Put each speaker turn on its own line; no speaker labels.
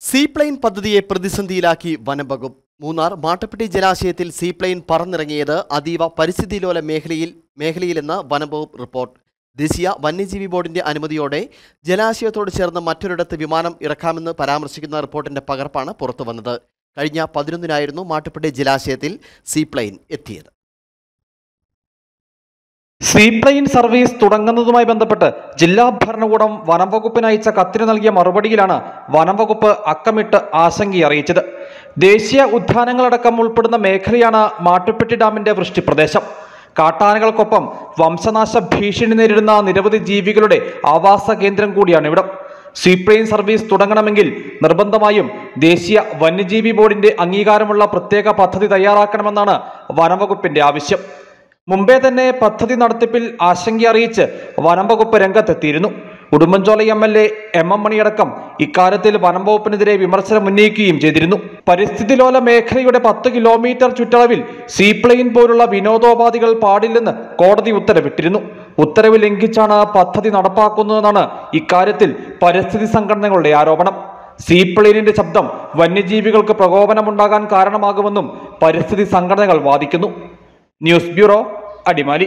Seaplane പദ്ധതിയെ പ്രതിസന്ധിയിലാക്കി വനംവകുപ്പ്. Munnar Mattupetty ജലാശയത്തിൽ seaplane പറന്നിറങ്ങിയത് അതീവ പരിസ്ഥിതിലോല മേഖലയിലെന്ന് വനംവകുപ്പ് റിപ്പോർട്ട്. ദേശീയ വന്യജീവി ബോർഡിന്റെ അനുമതിയോടെ ജലാശയത്തോട് ചേർന്ന് മറ്റൊരിടത്ത് വിമാനം ഇറക്കാമെന്ന് പരാമർശിക്കുന്ന റിപ്പോർട്ടിന്റെ പകർപ്പാണ് പുറത്തുവന്നത്. കഴിഞ്ഞ 11-നായിരുന്നു മാട്ടുപ്പെട്ടി ജലാശയത്തിൽ സീപ്ലെയിൻ എത്തിയത്.
സീപ്ലെയിൻ സർവീസ് തുടങ്ങുന്നതുമായി ബന്ധപ്പെട്ട് ജില്ലാ ഭരണകൂടം വനംവകുപ്പിന് അയച്ച കത്തിന് നൽകിയ മറുപടിയിലാണ് വനംവകുപ്പ് അക്കമിട്ട് ആശങ്കയറിയിച്ചത്. ദേശീയ ഉദ്യാനങ്ങളടക്കം ഉൾപ്പെടുന്ന മേഖലയാണ് മാട്ടുപ്പെട്ടി ഡാമിന്റെ വൃഷ്ടിപ്രദേശം. കാട്ടാനകൾക്കൊപ്പം വംശനാശ ഭീഷണി നേരിടുന്ന നിരവധി ജീവികളുടെ ആവാസ കേന്ദ്രം കൂടിയാണ് ഇവിടം. സീപ്ലെയിൻ സർവീസ് തുടങ്ങണമെങ്കിൽ നിർബന്ധമായും ദേശീയ വന്യജീവി ബോർഡിന്റെ അംഗീകാരമുള്ള പ്രത്യേക പദ്ധതി തയ്യാറാക്കണമെന്നാണ് വനംവകുപ്പിന്റെ ആവശ്യം. മുമ്പേ തന്നെ പദ്ധതി നടത്തിപ്പിൽ ആശങ്കയറിയിച്ച് വനംവകുപ്പ് രംഗത്തെത്തിയിരുന്നു. ഉടുമ്പൻചോല MLA MM മണിയടക്കം ഇക്കാര്യത്തിൽ വനംവകുപ്പിനെതിരെ വിമർശനം ഉന്നയിക്കുകയും ചെയ്തിരുന്നു. പരിസ്ഥിതിലോല മേഖലയുടെ 10 കിലോമീറ്റർ ചുറ്റളവിൽ സീപ്ലെയിൻ പോലുള്ള വിനോദോപാധികൾ പാടില്ലെന്ന് കോടതി ഉത്തരവിട്ടിരുന്നു. ഉത്തരവ് ലംഘിച്ചാണ് പദ്ധതി നടപ്പാക്കുന്നതെന്നാണ് ഇക്കാര്യത്തിൽ പരിസ്ഥിതി സംഘടനകളുടെ ആരോപണം. സീപ്ലെയിനിന്റെ ശബ്ദം വന്യജീവികൾക്ക് പ്രകോപനമുണ്ടാകാൻ കാരണമാകുമെന്നും പരിസ്ഥിതി സംഘടനകൾ വാദിക്കുന്നു. News bureau, Adimali.